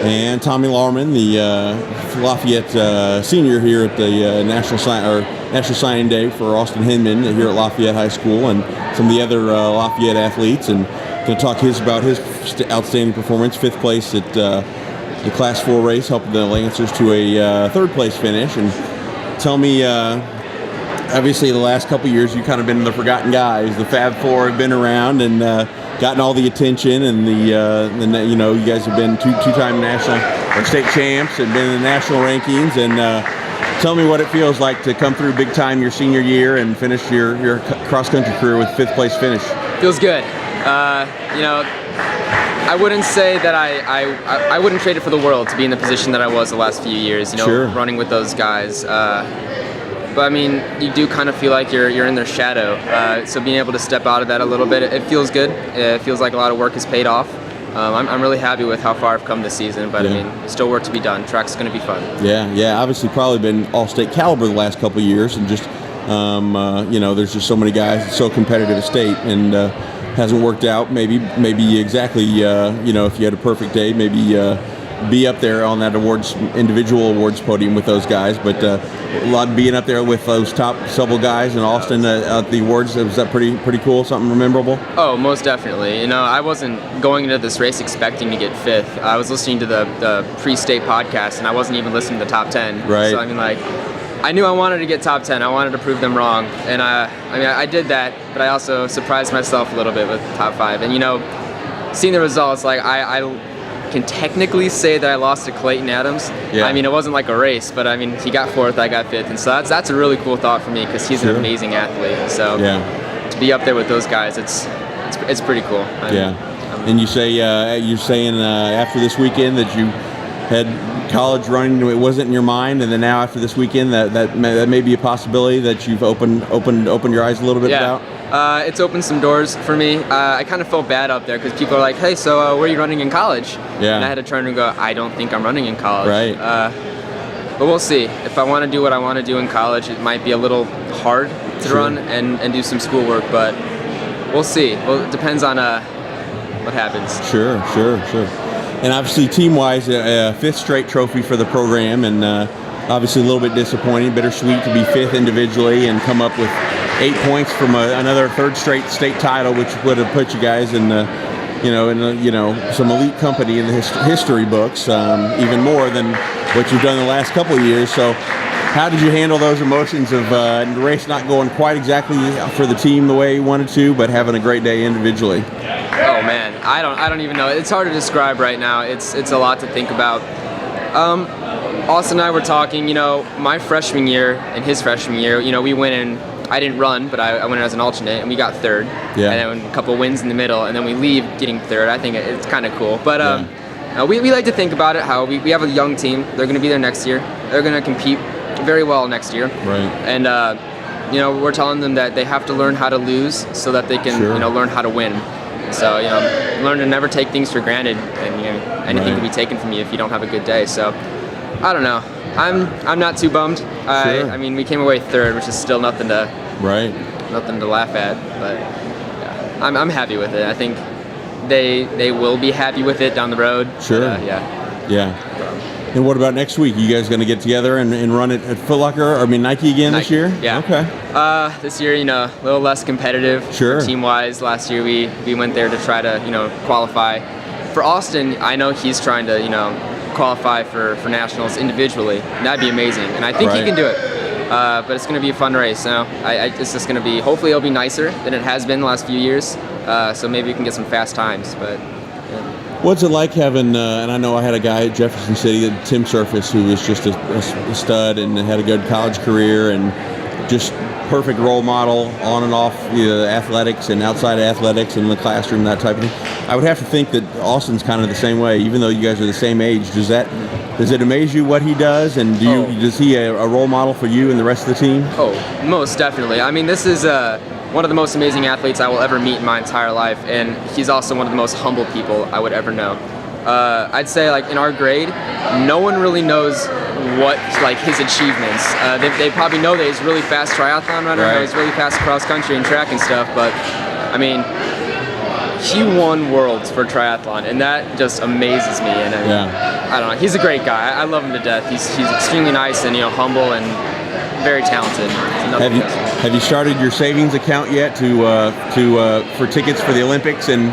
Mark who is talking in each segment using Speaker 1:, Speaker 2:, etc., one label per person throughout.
Speaker 1: And Tommy Laarman, the Lafayette senior here at the National Signing Day for Austin Hindman here at Lafayette High School, and some of the other Lafayette athletes, and going to talk about his outstanding performance, 5th place at the Class 4 race, helping the Lancers to a 3rd place finish. And tell me, obviously the last couple years you've kind of been the forgotten guys. The Fab Four have been around and gotten all the attention, and you guys have been two-time national or state champs and been in the national rankings. And tell me what it feels like to come through big time your senior year and finish your cross-country career with 5th place finish.
Speaker 2: Feels good. I wouldn't say that I wouldn't trade it for the world to be in the position that I was the last few years,
Speaker 1: Sure.
Speaker 2: running with those guys. But I mean, you do kind of feel like you're in their shadow. So being able to step out of that a little bit, it feels good. It feels like a lot of work has paid off. I'm really happy with how far I've come this season, but I mean, still work to be done. Track's going to be fun.
Speaker 1: Yeah. Obviously, probably been all-state caliber the last couple of years, and just there's just so many guys. It's so competitive at state, and hasn't worked out. Maybe exactly. If you had a perfect day, maybe be up there on that individual awards podium with those guys. But a lot being up there with those top several guys in Austin at the awards. Was that pretty cool? Something memorable?
Speaker 2: Oh, most definitely. I wasn't going into this race expecting to get 5th. I was listening to the pre-state podcast, and I wasn't even listening to the top 10.
Speaker 1: Right.
Speaker 2: So I mean, I knew I wanted to get top 10. I wanted to prove them wrong, and I did that. But I also surprised myself a little bit with top 5. And seeing the results, I can technically say that I lost to Clayton Adams.
Speaker 1: Yeah.
Speaker 2: I mean, it wasn't like a race, but I mean, he got 4th, I got 5th, and so that's a really cool thought for me, because he's an amazing athlete. So to be up there with those guys, it's pretty cool.
Speaker 1: And you say you're saying after this weekend that you had college running, it wasn't in your mind, and then now after this weekend that may be a possibility that you've opened your eyes a little bit about?
Speaker 2: It's opened some doors for me. I kind of felt bad up there because people are like, hey, so where are you running in college?
Speaker 1: Yeah.
Speaker 2: And I had to turn and go, I don't think I'm running in college.
Speaker 1: Right.
Speaker 2: But we'll see. If I want to do what I want to do in college, it might be a little hard to run and do some schoolwork, but we'll see. Well, it depends on what happens.
Speaker 1: Sure. And obviously, team-wise, a 5th straight trophy for the program, and obviously a little bit disappointing, bittersweet to be 5th individually and come up with 8 points from another 3rd straight state title, which would have put you guys in some elite company in the history books, even more than what you've done the last couple of years. So, how did you handle those emotions of the race not going quite exactly for the team the way you wanted to, but having a great day individually?
Speaker 2: Oh man, I don't even know. It's hard to describe right now. It's a lot to think about. Austin and I were talking. My freshman year and his freshman year, we went in. I didn't run, but I went in as an alternate, and we got 3rd.
Speaker 1: Yeah.
Speaker 2: And then a couple wins in the middle, and then we leave getting 3rd. I think it's kind of cool. But we like to think about it, how we have a young team. They're going to be there next year. They're going to compete very well next year.
Speaker 1: Right.
Speaker 2: And we're telling them that they have to learn how to lose so that they can learn how to win. So learn to never take things for granted, and anything can be taken from you if you don't have a good day. So I don't know. I'm not too bummed. I mean, we came away 3rd, which is still nothing to laugh at. But yeah, I'm happy with it. I think they will be happy with it down the road.
Speaker 1: Sure.
Speaker 2: But, yeah.
Speaker 1: And what about next week? You guys going to get together and run it at Foot Locker? Nike again this year?
Speaker 2: Yeah.
Speaker 1: Okay.
Speaker 2: This year, a little less competitive.
Speaker 1: Sure.
Speaker 2: Team-wise, last year we went there to try to qualify. For Austin, I know he's trying to qualify for nationals individually, and that'd be amazing, and I think he can do it. But it's going to be a fun race. It's just going to be, hopefully it'll be nicer than it has been the last few years, so maybe we can get some fast times. But
Speaker 1: what's it like having, and I know I had a guy at Jefferson City, Tim Surface, who was just a stud and had a good college career and just perfect role model on and off athletics and outside athletics and in the classroom, that type of thing. I would have to think that Austin's kind of the same way, even though you guys are the same age. Does it amaze you what he does, and does he a role model for you and the rest of the team? Oh,
Speaker 2: most definitely. I mean, this is one of the most amazing athletes I will ever meet in my entire life, and he's also one of the most humble people I would ever know. I'd say, in our grade, no one really knows what his achievements. They probably know that he's a really fast triathlon runner, he's really fast cross country and track and stuff, but I mean, he won worlds for triathlon, and that just amazes me. And I don't know, he's a great guy. I love him to death. He's extremely nice and humble and very talented.
Speaker 1: Have you started your savings account yet for tickets for the Olympics in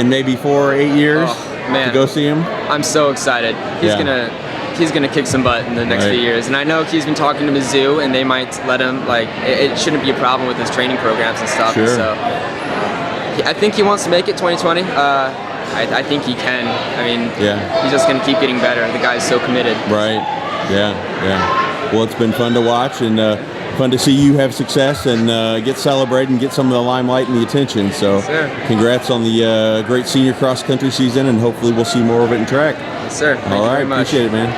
Speaker 1: maybe 4 or 8 years to go see him?
Speaker 2: I'm so excited. He's gonna kick some butt in the next few years, and I know he's been talking to Mizzou, and they might let him. Like, it shouldn't be a problem with his training programs and stuff.
Speaker 1: Sure.
Speaker 2: So I think he wants to make it 2020. I think he can. I mean, he's just gonna keep getting better. The guy's so committed.
Speaker 1: Right. Yeah. Well, it's been fun to watch and fun to see you have success and get celebrated and get some of the limelight and the attention. So, congrats on the great senior cross country season, and hopefully we'll see more of it in track.
Speaker 2: Yes, sir. Thank you
Speaker 1: All right,
Speaker 2: very much.
Speaker 1: Appreciate it, man.